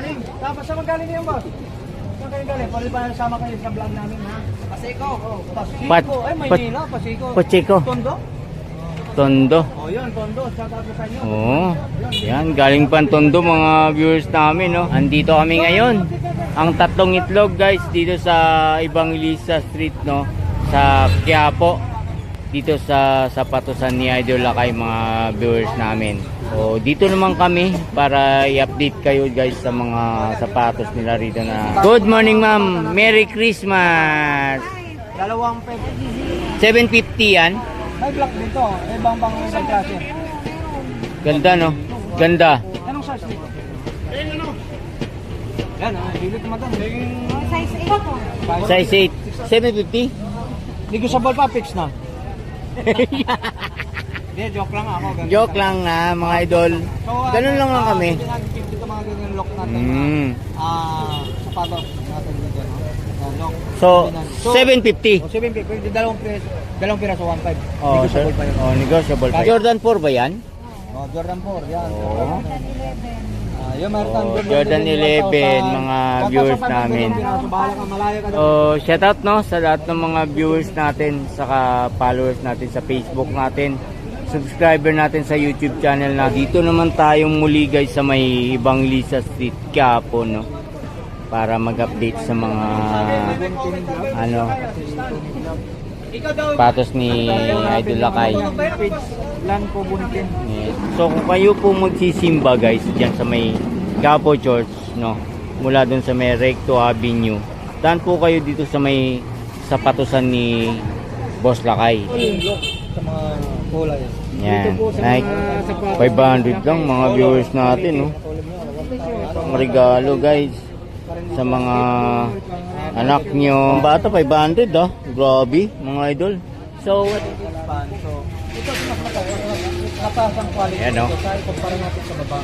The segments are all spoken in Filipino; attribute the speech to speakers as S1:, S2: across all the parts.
S1: morning. Tapos saan magaling niyo, boss? Saan kayo galing? Pwede ba sama kayo sa vlog namin, ha? Pasiko. Oh, Pasiko. Ay, Maynila, Pasiko.
S2: Pacheco.
S1: Tondo?
S2: Tondo.
S1: Oh, yun, Tondo. Shout out sa inyo.
S2: Oo. Yan, galing pa Tondo mga viewers namin, no. Andito kami ngayon. Ang tatlong itlog, guys, dito sa Evangelista Street, no. Sa Quiapo. Dito sa Sapatusan ni Idol Lakay, mga viewers namin. So, dito naman kami para i-update kayo, guys, sa mga sapatos nila rito na. Good morning, ma'am. Merry Christmas.
S1: Dalawang pwede.
S2: 750 yan.
S1: May black dito. Ibang ibang klase.
S2: Ganda, no? Ganda.
S1: Anong size nito? Ano? Yan, bilit naman doon.
S3: Size 8 po.
S2: Size 8. 750?
S1: Negotiable pa, fix na. Hindi, joke lang ako. Ganun
S2: Joke lang na, mga idol.
S1: So,
S2: Ganun lang lang kami.
S1: Hindi natin keep dito mga ganyan lock natin. Sapatos natin dito. Lock.
S2: So, 750.
S1: 750. Pwede dalawang piraso, 1.5.
S2: Oh,
S1: Negotiable pa yun.
S2: oh, negotiable pa. Jordan 4 ba yan?
S1: Oh, Jordan 4, yan.
S2: Oh.
S1: Yung Merton,
S2: Oh, Jordan 11, mga viewers namin.
S1: Bahala ka, malaya ka.
S2: Oh, shout out, no, sa lahat ng mga viewers natin, saka followers natin sa Facebook natin, subscriber natin sa YouTube channel na. Dito naman tayong muli, guys, sa may Evangelista Street, Quiapo, no, para mag-update sa mga ano sapatos ni Idol Lakay.
S1: Lan po bunikin.
S2: Yes. So kung kayo po magsisimba, guys, diyan sa may Quiapo Church, no, mula dun sa may Recto Avenue, daan po kayo dito sa may sapatusan ni Boss Lakay.
S1: Sa mga kulay.
S2: Yan, Nike 500 lang mga viewers natin, no. Ang regalo, guys, sa mga anak nyo. Ang bata 500, ah. Grabe, mga idol. So,
S1: Ito mataas ang quality.
S2: Ayan, no?
S1: Kumpara natin sa baba.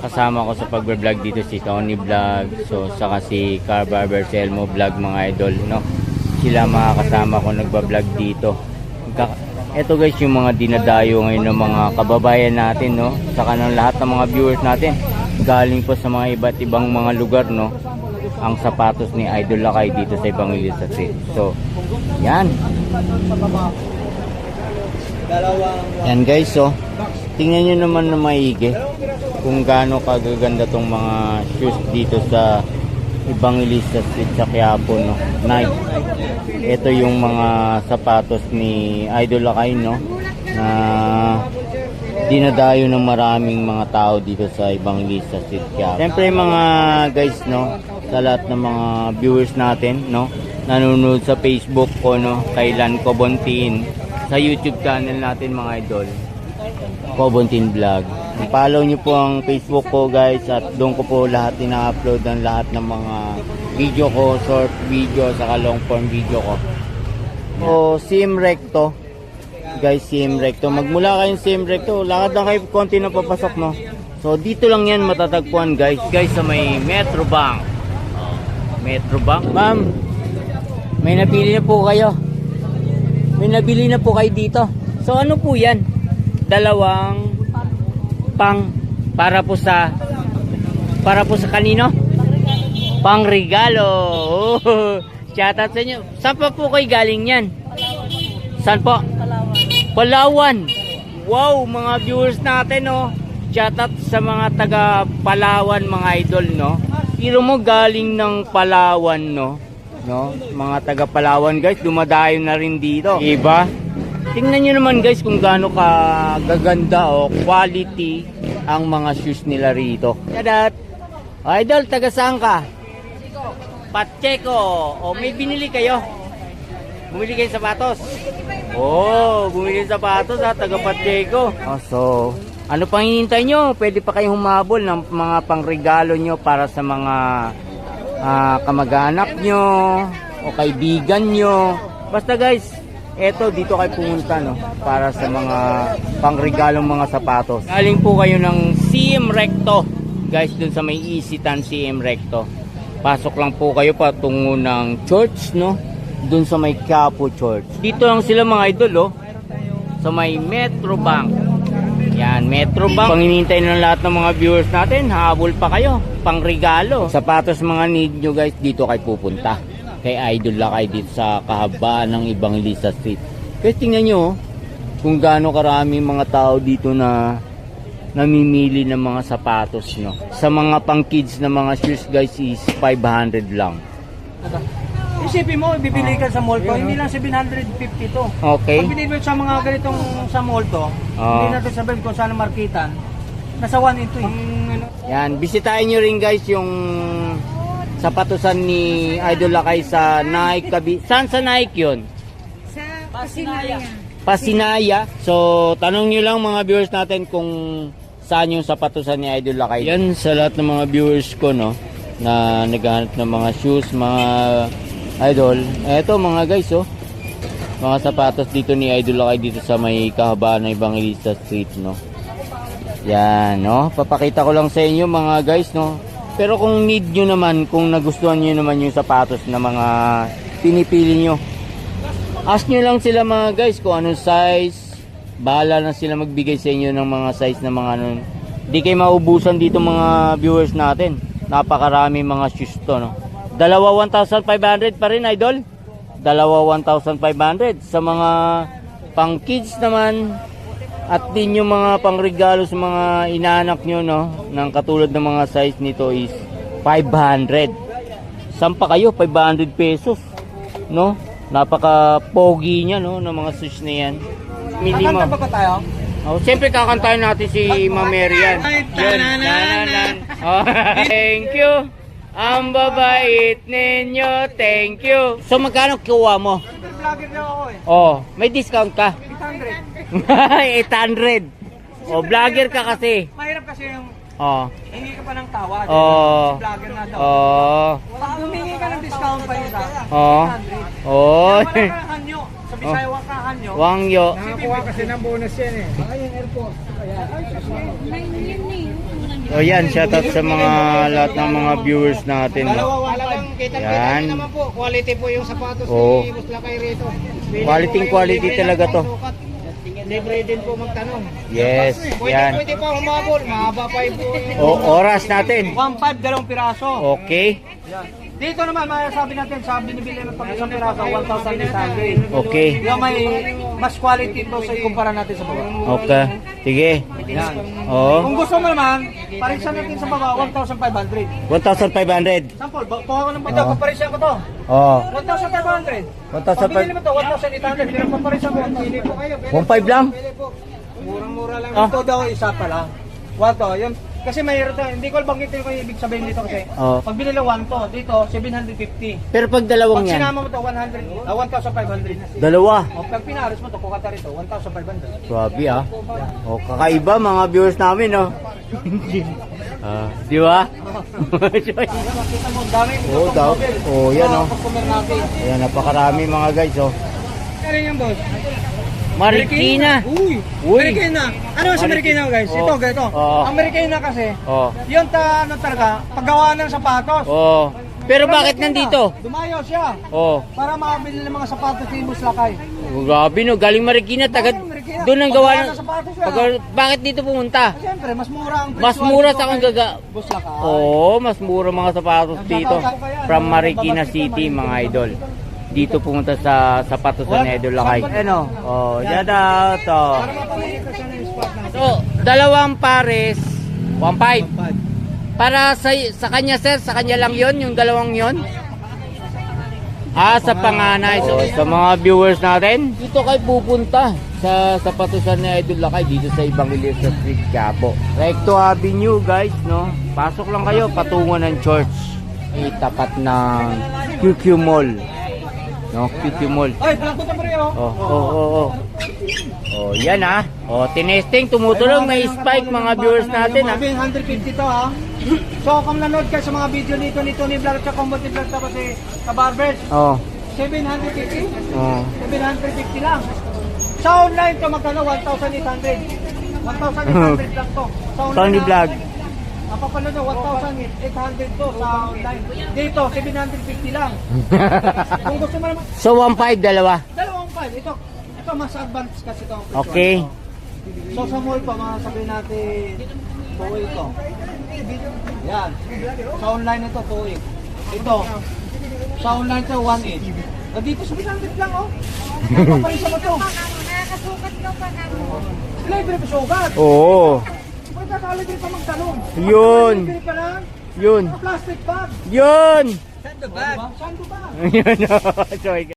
S2: Kasama ko sa pagbe-vlog dito si Tony Vlog, so saka si Car Barber Selmo Vlog, mga idol, no. Sila mga kasama ko nagba-vlog dito. Ito, guys, yung mga dinadayo ngayon ng mga kababayan natin, no, saka ng lahat ng mga viewers natin galing po sa mga iba't ibang mga lugar, no, ang sapatos ni Idol Lakay dito sa Evangelista Street. So, yan. Yan, guys, so tingnan nyo naman na maigi kung gaano kagaganda tong mga shoes dito sa Evangelista Street sa Quiapo, no. Nike. Ito yung mga sapatos ni Idol Lakay, no, na dinadayo ng maraming mga tao dito sa Evangelista Street Quiapo. Siyempre, mga guys, no, sa lahat ng mga viewers natin, no, nanonood sa Facebook ko, no, kay Lan Cobontin, sa YouTube channel natin, mga idol, Cobontin Vlog. Follow nyo po ang Facebook ko, guys, at doon ko po lahat ina-upload ng lahat ng mga video ko, short video, saka long form video ko. So, CM Recto, guys, CM Recto. Magmula kayong CM Recto, lakad lang kayo konti na papasok, no. So, dito lang yan matatagpuan, guys. Guys, sa may Metro Bank. Metro Bank. Ma'am, may napili na po kayo. May nabili na po kayo dito. So, ano po yan? Dalawang para po sa kanino? Pangregalo. Oh, shout out sa inyo. Saan pa po kayo galing yan? Saan po? Palawan. Wow, mga viewers natin, no. Shout out sa mga taga Palawan, mga idol, no. Pero mo galing ng Palawan, no. No, mga taga Palawan, guys, dumadayo na rin dito. Diba? Tingnan nyo naman, guys, kung gaano ka gaganda o quality ang mga shoes nila rito. Kadat! Idol, taga saan ka? Pacheco. O, may binili kayo? Bumili kayo sapatos? Oh, bumili sapatos, ha, taga Pacheco. Oh, so, ano pang hinihintay nyo? Pwede pa kayong humabol ng mga pangregalo nyo para sa mga kamag-anak nyo o kaibigan nyo. Basta, guys, eto, dito kayo pumunta, no, para sa mga pangregalong mga sapatos. Galing po kayo ng CM Recto, guys, dun sa may Isitan CM Recto. Pasok lang po kayo patungo ng church, no, dun sa may Quiapo Church. Dito lang sila, mga idol, oh, sa may Metro Bank. Yan, Metro Bank. Panginintay ng lahat ng mga viewers natin. Habol pa kayo. Pangregalo. Sapatos mga need nyo guys, dito kayo pupunta. Kay Idol Lakay dito sa kahabaan ng Evangelista Street. Guys, tingnan nyo kung gaano karami mga tao dito na namimili ng mga sapatos, no. Sa mga pang kids na mga shoes guys is 500 lang.
S1: Isipin mo, bibili ka sa mall to, hindi lang 750 to.
S2: Okay.
S1: Pag binili mo sa mga ganitong sa mall to, hindi natin sabihin kung saan markitan, nasa 1 into
S2: Yan, bisitahin nyo rin guys yung sapatosan ni Idol Lakay sa Nike. Saan sa Nike yun?
S3: Sa Pasinaya.
S2: Pasinaya. So, tanong nyo lang mga viewers natin kung saan yung sapatosan ni Idol Lakay. Yan sa lahat ng mga viewers ko, no, na naghahanap ng mga shoes, mga idol. Eto mga guys, oh, mga sapatos dito ni Idol Lakay dito sa may kahabaan ng Evangelista Street, no. Yan, no, papakita ko lang sa inyo mga guys, no. Pero kung need nyo naman, kung nagustuhan nyo naman yung sapatos na mga pinipili nyo, ask nyo lang sila mga guys kung anong size. Bahala na sila magbigay sa inyo ng mga size na mga ano. Di kayo maubusan dito mga viewers natin. Napakarami mga shoes to, no. Dalawa 1,500 pa rin, Idol. Dalawa 1,500. Sa mga pang kids naman at din yung mga pang regalo sa mga inaanak nyo, no, ng katulad ng mga size nito is 500. Saan pa kayo? 500 pesos, no. Napaka-pogi niya, no, ng mga shoes na yan. Minimum.
S1: Kakanta ba tayo?
S2: Oh, siyempre kakantahin natin si Ma'am Marian.
S1: Ay,
S2: Yan. Oh, thank you. Ang babait ninyo, thank you. So magkano kuha mo?
S1: Vlogger na ako eh.
S2: Oh, may discount ka.
S1: 800.
S2: 800. Oh, vlogger ka kasi.
S1: Mahirap kasi yung
S2: Oh.
S1: hingi ka pa ng tawad.
S2: Oh.
S1: Vlogger na daw.
S2: Oh.
S1: Pag humingi ka ng discount pa isa,
S2: Oh.
S1: 800.
S2: Oh.
S1: Wala ka hanyo. Sa Bisaya, wala ka hanyo.
S2: Wangyo.
S1: Nakakuha kasi ng bonus yan eh. Ay, yung airport.
S2: So yan, shoutout sa mga lahat ng mga viewers natin. No?
S1: Talagang
S2: Yan.
S1: naman po. Quality po yung sapatos
S2: Oo.
S1: ni Boss Lakay rito.
S2: Quality talaga to.
S1: Libre din po magtanong.
S2: Yes, yan.
S1: Pwede pa humabol. Mahaba pa po yung...
S2: O, oras natin.
S1: 1.5, 2 piraso.
S2: Okay.
S1: Yan. Dito naman, masasabi natin, sa binibili ng pag isang piraso, 1,800.
S2: Okay.
S1: Yung may mas quality po sa ikumpara natin sa baba.
S2: Okay. Sige.
S1: Yan.
S2: Oo.
S1: Kung gusto mo naman, parisan natin sa baba, 1,500.
S2: 1,500.
S1: Sample, kuha ko ng bata, paparisan ko to.
S2: Oo.
S1: 1,500.
S2: 1,500.
S1: Pag binili mo to, 1,800. Hindi naman paparisan ko. Pili po kayo.
S2: 1,500 lang?
S1: Murang-mura lang.
S2: Ah.
S1: Ito daw, isa pa lang. 1 to, yun. Kasi mayroon tayo, hindi ko banggitin ko yung ibig sabihin dito kasi.
S2: Oo.
S1: Pag binili 1 to, dito, 750.
S2: Pero pag dalawang
S1: Pag
S2: yan,
S1: sinama mo to, 1,500.
S2: dalawa.
S1: O pag pinaris mo to, kukata rito, 1,500.
S2: Grabe ah. O, kakaiba mga viewers namin, no? Di ba?
S1: Makita mo, dami.
S2: Oo, daw. Oo, yan, oh.
S1: Pag-comer natin.
S2: Ayan, napakarami mga guys, oh.
S1: Ano yung boss?
S2: Marikina.
S1: Uy!
S2: Uy.
S1: Marikina! Ano sa Marikina guys?
S2: Oh.
S1: Ito, ganito.
S2: Oh.
S1: Ang Marikina kasi,
S2: Oh.
S1: yun ano talaga, paggawa ng sapatos.
S2: Oh. Pero bakit nandito?
S1: Dumayo siya
S2: Oh.
S1: para makabili ng mga sapatos ni Boss Lakay.
S2: Grabe no, galing Marikina, tagad
S1: Marikina.
S2: doon ang gawa
S1: Paggawa
S2: ng
S1: ng sapatos yan.
S2: bakit dito pumunta?
S1: Siyempre, mas mura ang
S2: Mas
S1: presyo
S2: mura
S1: dito
S2: sa
S1: kay
S2: kang gaga.
S1: Boss Lakay.
S2: Oo, mas mura mga sapatos dito. From Marikina City, mga idol. Dito pumunta sa sapatos ni Idol Lakay. Ano? Oh, yan daw to.
S1: Para mapamili ka siya ng spot natin.
S2: So, dalawang pares, 1.5. Para sa kanya sir, sa kanya lang yon, yung dalawang yon. Sa panganay. So, sa mga viewers natin, dito kayo pupunta sa sapatusan ni Idol Lakay dito sa Evangelista Street, Quiapo. Recto Avenue, guys, no? Pasok lang kayo patungo ng church. Tapat ng QQ Mall. No, QQ Mall.
S1: Ay, punta mo rin oh.
S2: Oh, yan ah. Oh, tinesting, tumutulong, may spike mga viewers natin ah.
S1: 150 to ha. So kung nanood ka sa mga video nito ni Tony Vlog at Combat Vlog tapos si Kabarbers,
S2: Oh.
S1: 750.
S2: Oh.
S1: 750 lang. Sa online to magkano 1,800. 1,800 lang to. Sa online.
S2: Tony Vlog.
S1: Napapanood na 1,800 to sa online. Dito 750 lang. Kung gusto mo naman
S2: So 1.5 dalawa.
S1: dalawang file. Ito mas advanced kasi to.
S2: Okay.
S1: So sa mall pa, mga sabihin natin, 2.8 ito. Yan. Sa online ito, 2.8. Ito, sa online ito, 1.8. Dito sa 100 lang, oh. Napapalisa mo ito.
S3: Nakakasukat ka pa na mo.
S1: Libre pa sugat.
S2: Oo.
S1: May kakalibre pa magtanong.
S2: Yun.
S1: Libre pa lang.
S2: Yun.
S1: Plastic bag.
S2: Yun.
S1: Sando bag. Sando bag.
S2: Yun. Sorry.